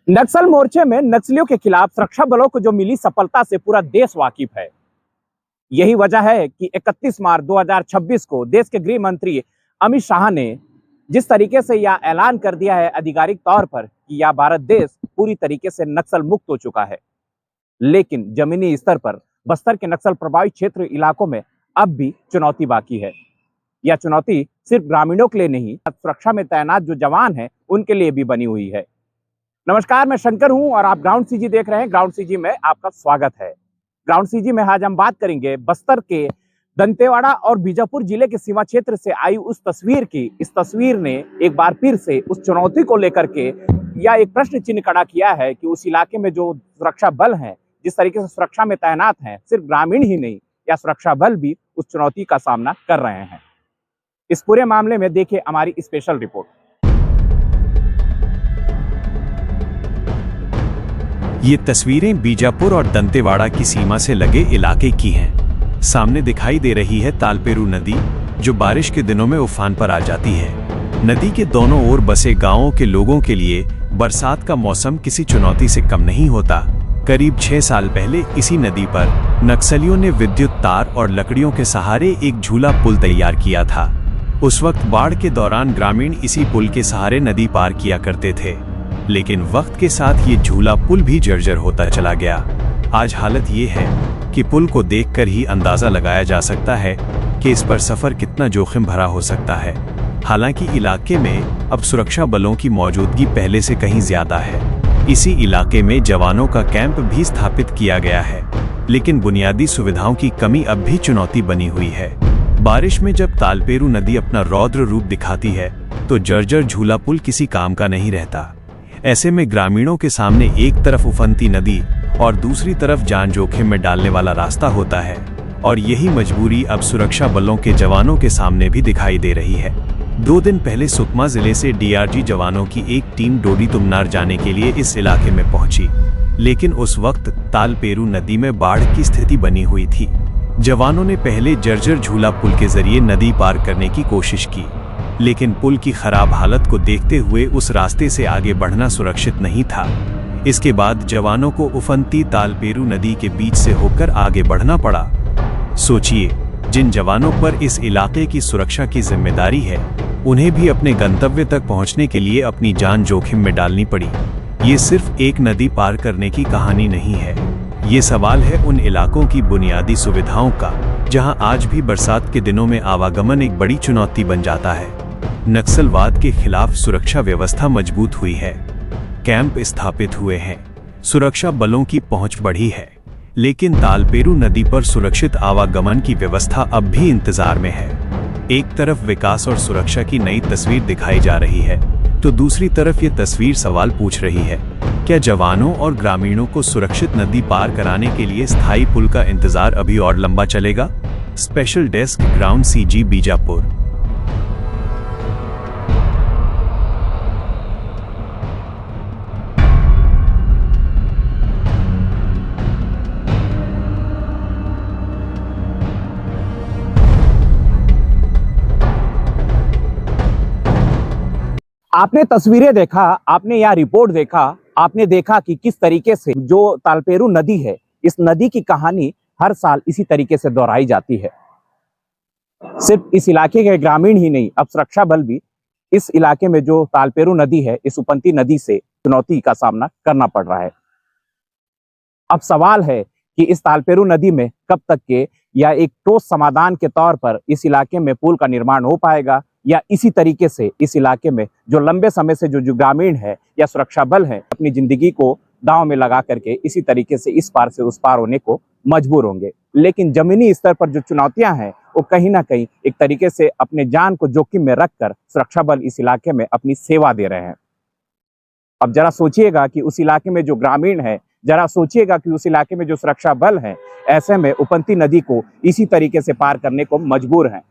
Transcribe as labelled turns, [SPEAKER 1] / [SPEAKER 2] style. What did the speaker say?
[SPEAKER 1] नक्सल मोर्चे में नक्सलियों के खिलाफ सुरक्षा बलों को जो मिली सफलता से पूरा देश वाकिफ है। यही वजह है कि 31 मार्च 2026 को देश के गृह मंत्री अमित शाह ने जिस तरीके से यह ऐलान कर दिया है आधिकारिक तौर पर कि यह भारत देश पूरी तरीके से नक्सल मुक्त हो चुका है, लेकिन जमीनी स्तर पर बस्तर के नक्सल प्रभावित क्षेत्र इलाकों में अब भी चुनौती बाकी है। यह चुनौती सिर्फ ग्रामीणों के लिए नहीं, सुरक्षा में तैनात जो जवान हैं उनके लिए भी बनी हुई है। नमस्कार, मैं शंकर हूं और आप ग्राउंड सीजी देख रहे हैं। ग्राउंड सीजी में आपका स्वागत है। ग्राउंड सीजी में आज हम बात करेंगे बस्तर के दंतेवाड़ा और बीजापुर जिले के सीमा क्षेत्र से आई उस तस्वीर की। इस तस्वीर ने एक बार फिर से उस चुनौती को लेकर के या एक प्रश्न चिन्ह खड़ा किया है कि उस इलाके में जो सुरक्षा बल हैं, जिस तरीके से सुरक्षा में तैनात हैं, सिर्फ ग्रामीण ही नहीं या सुरक्षा बल भी उस चुनौती का सामना कर रहे हैं। इस पूरे मामले में देखिए हमारी स्पेशल रिपोर्ट।
[SPEAKER 2] ये तस्वीरें बीजापुर और दंतेवाड़ा की सीमा से लगे इलाके की हैं। सामने दिखाई दे रही है तालपेरू नदी, जो बारिश के दिनों में उफान पर आ जाती है। नदी के दोनों ओर बसे गांवों के लोगों के लिए बरसात का मौसम किसी चुनौती से कम नहीं होता। करीब 6 साल पहले इसी नदी पर नक्सलियों ने विद्युत तार और लकड़ियों के सहारे एक झूला पुल तैयार किया था। उस वक्त बाढ़ के दौरान ग्रामीण इसी पुल के सहारे नदी पार किया करते थे, लेकिन वक्त के साथ ये झूला पुल भी जर्जर होता चला गया। आज हालत ये है कि पुल को देखकर ही अंदाजा लगाया जा सकता है कि इस पर सफर कितना जोखिम भरा हो सकता है। हालांकि इलाके में अब सुरक्षा बलों की मौजूदगी पहले से कहीं ज्यादा है। इसी इलाके में जवानों का कैंप भी स्थापित किया गया है, लेकिन बुनियादी सुविधाओं की कमी अब भी चुनौती बनी हुई है। बारिश में जब तालपेरू नदी अपना रौद्र रूप दिखाती है तो जर्जर झूला पुल किसी काम का नहीं रहता। ऐसे में ग्रामीणों के सामने एक तरफ उफनती नदी और दूसरी तरफ जान जोखिम में डालने वाला रास्ता होता है, और यही मजबूरी अब सुरक्षा बलों के जवानों के सामने भी दिखाई दे रही है। 2 दिन पहले सुकमा जिले से डीआरजी जवानों की एक टीम डोडी तुमनार जाने के लिए इस इलाके में पहुंची, लेकिन उस वक्त तालपेरू नदी में बाढ़ की स्थिति बनी हुई थी। जवानों ने पहले जर्जर झूला पुल के जरिए नदी पार करने की कोशिश की, लेकिन पुल की खराब हालत को देखते हुए उस रास्ते से आगे बढ़ना सुरक्षित नहीं था। इसके बाद जवानों को उफनती तालपेरू नदी के बीच से होकर आगे बढ़ना पड़ा। सोचिए, जिन जवानों पर इस इलाके की सुरक्षा की जिम्मेदारी है, उन्हें भी अपने गंतव्य तक पहुंचने के लिए अपनी जान जोखिम में डालनी पड़ी। ये सिर्फ एक नदी पार करने की कहानी नहीं है, ये सवाल है उन इलाकों की बुनियादी सुविधाओं का, जहां आज भी बरसात के दिनों में आवागमन एक बड़ी चुनौती बन जाता है। नक्सलवाद के खिलाफ सुरक्षा व्यवस्था मजबूत हुई है, कैंप स्थापित हुए हैं, सुरक्षा बलों की पहुंच बढ़ी है, लेकिन तालपेरू नदी पर सुरक्षित आवागमन की व्यवस्था अब भी इंतजार में है। एक तरफ विकास और सुरक्षा की नई तस्वीर दिखाई जा रही है, तो दूसरी तरफ ये तस्वीर सवाल पूछ रही है, क्या जवानों और ग्रामीणों को सुरक्षित नदी पार कराने के लिए स्थायी पुल का इंतजार अभी और लंबा चलेगा? Special desk, ground CG, Bijapur.
[SPEAKER 1] आपने तस्वीरें देखा, आपने यह रिपोर्ट देखा, आपने देखा कि किस तरीके से जो तालपेरू नदी है, इस नदी की कहानी हर साल इसी तरीके से दोहराई जाती है। सिर्फ इस इलाके के ग्रामीण ही नहीं, अब सुरक्षा बल भी इस इलाके में जो तालपेरू नदी है, इस उफनती नदी से चुनौती का सामना करना पड़ रहा है। अब सवाल है कि इस तालपेरू नदी में कब तक के या एक ठोस समाधान के तौर पर इस इलाके में पुल का निर्माण हो पाएगा, या इसी तरीके से इस इलाके में जो लंबे समय से जो ग्रामीण है या सुरक्षा बल है, अपनी जिंदगी को दांव में लगा करके इसी तरीके से इस पार से उस पार होने को मजबूर होंगे। लेकिन जमीनी स्तर पर जो चुनौतियां हैं, वो कहीं ना कहीं एक तरीके से अपने जान को जोखिम में रखकर सुरक्षा बल इस इलाके में अपनी सेवा दे रहे हैं। अब जरा सोचिएगा कि उस इलाके में जो ग्रामीण है, जरा सोचिएगा कि उस इलाके में जो सुरक्षा बल है, ऐसे में उफनती नदी को इसी तरीके से पार करने को मजबूर हैं।